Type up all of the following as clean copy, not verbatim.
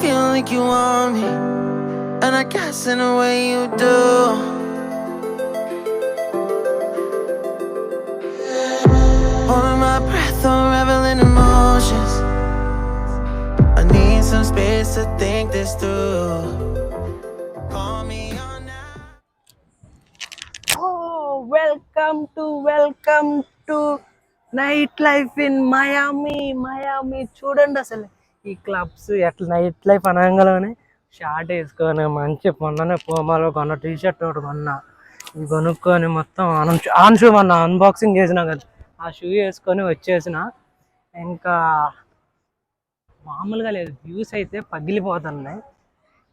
feel like you want me, and I guess in a way you do. Holding my breath, unraveling emotions. I need some space to think this through. Call me on now. Oh, welcome to night life in Miami చూడండి అసలు ఈ clubs ఎట్లా night life అనగానే short వేసుకొని మంచి మొన్ననే పోమాలో కొన్న T shirt ఒకటి కొన్నా ఇవి కొనుక్కొని మొత్తం ఆన్ షూ మొన్న అన్బాక్సింగ్ చేసినా కదా ఆ షూ వేసుకొని వచ్చేసిన ఇంకా మామూలుగా లేదు వ్యూస్ అయితే పగిలిపోతున్నాయి.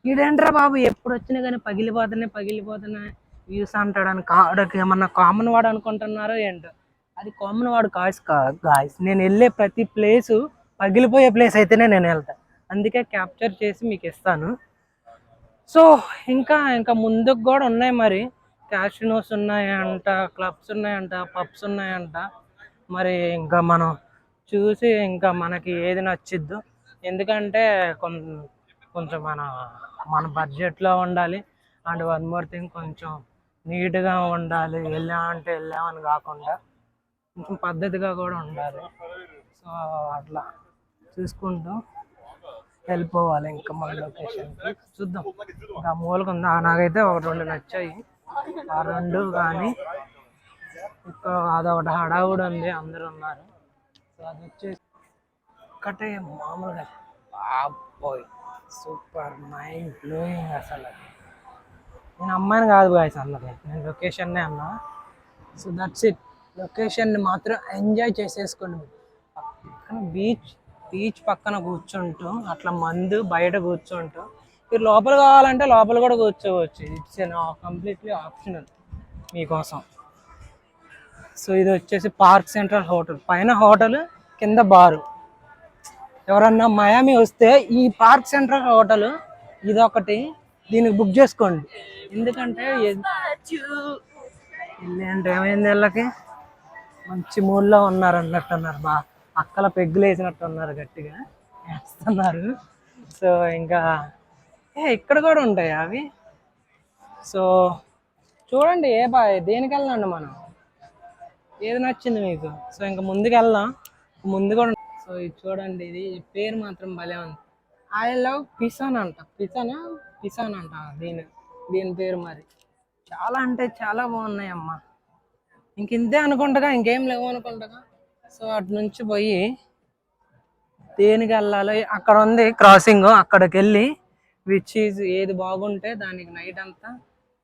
ఇదేంట్రా బాబు ఎప్పుడు వచ్చినా కానీ పగిలిపోతున్నాయి వ్యూస్ అంటాడని కాడకి ఏమన్నా కామన్ వాడు అనుకుంటున్నారో ఏంటో. అది కామన్ వాడు గాయస్ నేను వెళ్ళే ప్రతి ప్లేసు పగిలిపోయే ప్లేస్ అయితేనే నేను వెళ్తాను. అందుకే క్యాప్చర్ చేసి మీకు ఇస్తాను. సో ఇంకా ముందుకు కూడా ఉన్నాయి, మరి క్యాసినోస్ ఉన్నాయంట, క్లబ్స్ ఉన్నాయంట, పబ్స్ ఉన్నాయంట. మరి ఇంకా మనం చూసి ఇంకా మనకి ఏది నచ్చిద్దో, ఎందుకంటే కొంచెం మన బడ్జెట్లో ఉండాలి. అండ్ వన్ మోర్ థింగ్, కొంచెం నీట్గా ఉండాలి. వెళ్ళామని కాకుండా కొంచెం పద్ధతిగా కూడా ఉండాలి. సో అట్లా చూసుకుంటూ వెళ్ళిపోవాలి ఇంకా మన లొకేషన్కి. చూద్దాం ఇంకా మూలకు ఉందా. నాకైతే ఒక 2 నచ్చాయి, ఆ 2 కానీ ఇంకా అదొకటి హడావుడి ఉంది, అందరు ఉన్నారు. సో అది వచ్చేసి ఒక్కటే మామూలుగా బాబోయ్ సూపర్ మైండ్ బ్లోయింగ్. అసలు నేను అమ్మాయిని కాదు గాయస్ అన్నది, నేను లొకేషన్నే అన్నా. So that's it. లొకేషన్ని మాత్రం ఎంజాయ్ చేసేసుకోండి. పక్కన బీచ్ పక్కన కూర్చుంటూ అట్లా మందు బయట కూర్చుంటూ మీరు లోపల కావాలంటే లోపల కూడా కూర్చోవచ్చు. ఇట్స్ కంప్లీట్లీ ఆప్షనల్ మీకోసం. సో ఇది వచ్చేసి పార్క్ సెంట్రల్ హోటల్, పైన హోటల్ కింద బారు. ఎవరన్నా మయామి వస్తే ఈ పార్క్ సెంట్రల్ హోటల్ ఇదొకటి దీనికి బుక్ చేసుకోండి. ఎందుకంటే ఏంటి ఏమైంది, వీళ్ళకి మంచి మూడ్లో ఉన్నారు అన్నట్టున్నారు, అక్కల పెగ్గులు వేసినట్టు ఉన్నారు, గట్టిగా వేస్తున్నారు. సో ఇంకా ఇక్కడ కూడా ఉంటాయి అవి. సో చూడండి దేనికి వెళ్ళండి మనం, ఏది నచ్చింది మీకు. సో ఇంకా ముందుకు వెళ్దాం, ముందు కూడా. సో ఇది చూడండి, ఇది పేరు మాత్రం భలే ఉంది. ఐ లవ్ పిసాన్ అంట, పిసాన్ అంట దీని పేరు. మరి చాలా అంటే చాలా బాగున్నాయి అమ్మా. ఇంతే అనుకుంటగా, ఇంకేం లేవు అనుకుంటగా. సో అటు నుంచి పోయి దేనికి వెళ్ళాలి, అక్కడ ఉంది క్రాసింగ్, అక్కడికి వెళ్ళి ఏది బాగుంటే దానికి నైట్ అంతా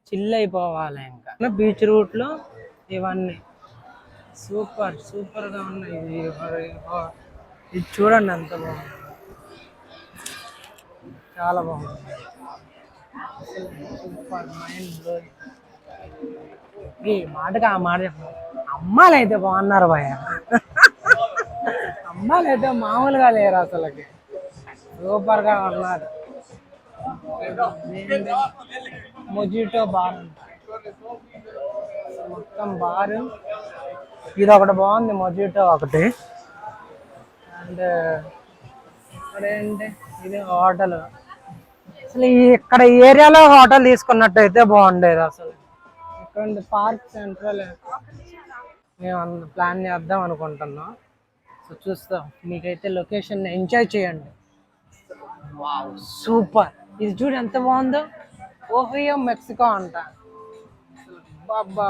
చిల్ అయిపోవాలి. ఇంకా బీచ్ రూట్లో ఇవన్నీ సూపర్గా ఉన్నాయి. ఇది చూడండి ఎంత బాగుంది, చాలా బాగుంది. Super mind blowing. ఈ మాటగా ఆ మాట చెప్పాలి. అమ్మాయిలు అయితే బాగున్నారు భయ, అమ్మాయిలు అయితే మామూలుగా లేరు అసలుకి, సూపర్గా ఉన్నారు. మొజిటో బార్ అంట, మొత్తం బారు. ఇది ఒకటి బాగుంది, మొజిటో ఒకటి. అండ్ ఇక్కడేంటి, ఇది హోటల్. అసలు ఇక్కడ ఏరియాలో హోటల్ తీసుకున్నట్టయితే బాగుండేది అసలు. ఇక్కడ పార్క్ సెంట్రల్ మేము ప్లాన్ చేద్దాం అనుకుంటున్నాం. సో చూస్తాం, మీకైతే లొకేషన్ ఎంజాయ్ చేయండి. Wow super. ఇది చూడు ఎంత బాగుందో, ఓహియో మెక్సికో అంట. బాబా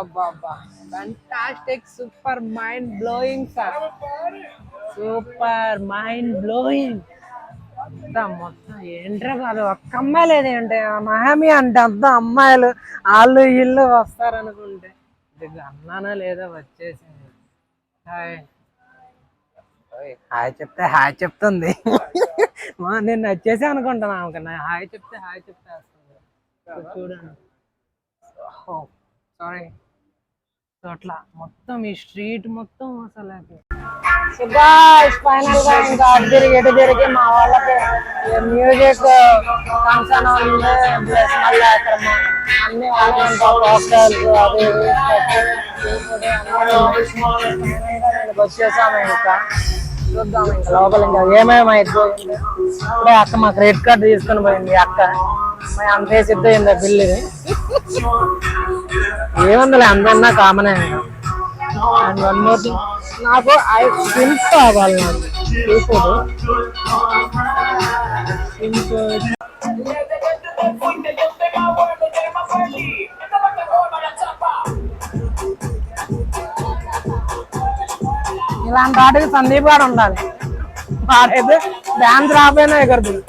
fantastic, super mind blowing sir, super mind blowing. మొత్తం ఏంట్రా కాదు, ఒక్క అమ్మాయి లేదేంటే మయామి అంటే అంతా అమ్మాయిలు, వాళ్ళు ఇల్లు వస్తారనుకుంటే అన్నానా లేదా వచ్చేసింది. హాయ్ చెప్తే హాయ్ చెప్తుంది. నేను వచ్చేసి అనుకుంటున్నా, అనుకున్నా హాయ్ చెప్తే వస్తుంది. చూడండి, సారీ. సో అట్లా మొత్తం ఈ స్ట్రీట్ మొత్తం అసలు. సో గాయ్స్ ఫైనల్ గా ఇంకా తిరిగి మా వాళ్ళకి మ్యూజిక్ ఫంక్షన్ ఉంది, ప్లస్ మళ్ళీ అక్కడ అన్ని హాస్టల్స్ అది వచ్చేసాము. ఇంకా చూద్దాం ఇంకా లోపల ఇంకా ఏమేమి అయిపోయింది. ఇప్పుడే అక్క మా క్రెడిట్ కార్డు తీసుకొని పోయింది అక్క. అంత వేసి ఇద్దా బిల్లు ఏముందిలే, అందన్నా కామనే. అండ్ వన్ మోర్ థింగ్, నాకు స్విమ్స్ కావాలి. నాకు ఇలాంటి వాటికి సందీప్ గారు ఉండాలి. వాడైతే డాన్స్ రాపోయినా ఎగరుతుంది.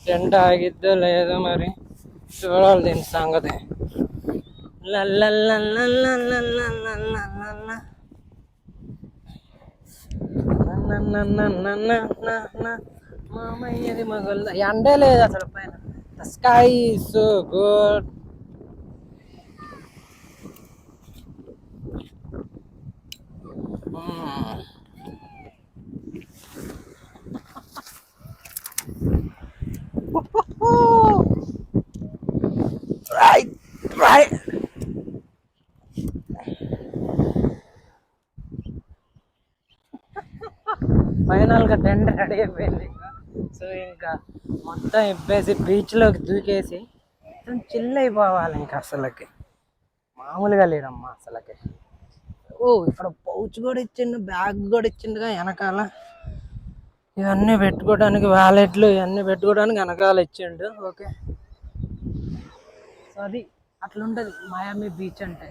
టెంట్ ఆగిద్దో లేదో మరి చూడాలి దీని సంగతి. మామయ్యది మగల్ద ఎండే లేదు అసలు పైన. The sky so good. Right. Final గా టెంట్ రెడీ అయిపోయింది. సో ఇంకా మొత్తం ఇప్పేసి బీచ్ లోకి దూకేసి చిల్ అయిపోవాలి. ఇంకా అసలుకి మామూలుగా లేదమ్మా అసలుకి. ఓ ఇక్కడ పౌచ్ కూడా ఇచ్చిండు, బ్యాగ్ కూడా ఇచ్చిండుగా వెనకాల. ఇవన్నీ పెట్టుకోవడానికి, వ్యాలెట్లు ఇవన్నీ పెట్టుకోవడానికి వెనకాల ఇచ్చిండు. ఓకే, సో అది అట్లుంటుంది మయామి బీచ్ అంటే.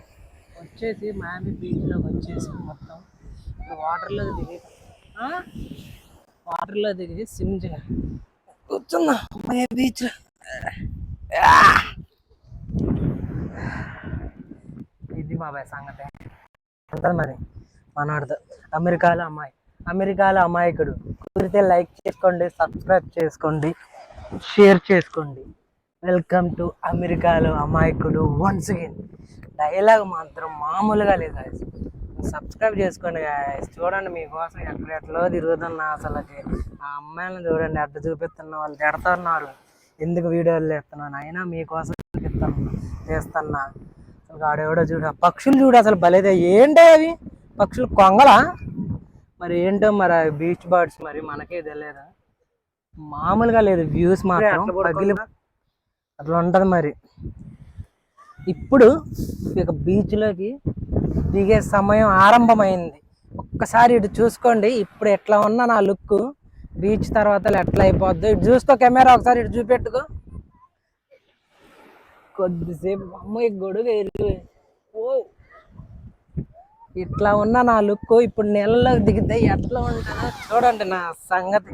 వచ్చేసి మయామి బీచ్లోకి వచ్చేసి మొత్తం ఇప్పుడు వాటర్లో దిగి స్విమ్ చేయాలి. కూర్చుందా మయామి బీచ్లో. ఇది మా బాయ్ సంగతి ఉంటుంది మరి మనవాడితో. అమెరికాలో అమాయకుడు. కుదిరితే లైక్ చేసుకోండి, సబ్స్క్రైబ్ చేసుకోండి, షేర్ చేసుకోండి. వెల్కమ్ టు అమెరికాలో అమాయకుడు వన్స్ అగైన్. డైలాగ్ మాత్రం మామూలుగా లేదు గాయస్. సబ్స్క్రైబ్ చేసుకోండి గాయస్. చూడండి మీకోసం ఎక్కడెట్లో తిరుగుతున్నా. అసలుకి ఆ అమ్మాయిలను చూడండి, అడ్డు చూపిస్తున్న వాళ్ళు తిడుతున్నారు ఎందుకు వీడియోలు చేస్తున్నాను. అయినా మీకోసం చేస్తున్నా. అసలు ఆడెవడో చూడు, పక్షులు చూడు అసలు భలేదే. ఏంటో అవి పక్షులు, కొంగలా మరి ఏంటో మరి బీచ్ బర్డ్స్ మరి మనకే తెలియదు. మామూలుగా లేదు వ్యూస్ మాత్రం పగిలి అట్లా ఉంటుంది మరి. ఇప్పుడు ఇక బీచ్లోకి దిగే సమయం ఆరంభమైంది. ఒక్కసారి ఇటు చూసుకోండి, ఇప్పుడు ఎట్లా ఉన్నా నా లుక్ బీచ్ తర్వాత ఎట్లా అయిపోద్ది. ఇటు చూసుకో కెమెరా, ఒకసారి ఇటు చూపెట్టుకో. కొద్దిసేపు అమ్మాయి గొడుగు ఓ ఇట్లా ఉన్న నా లుక్ ఇప్పుడు నీళ్ళలోకి దిగితే ఎట్లా ఉంటుందో చూడండి. నా సంగతి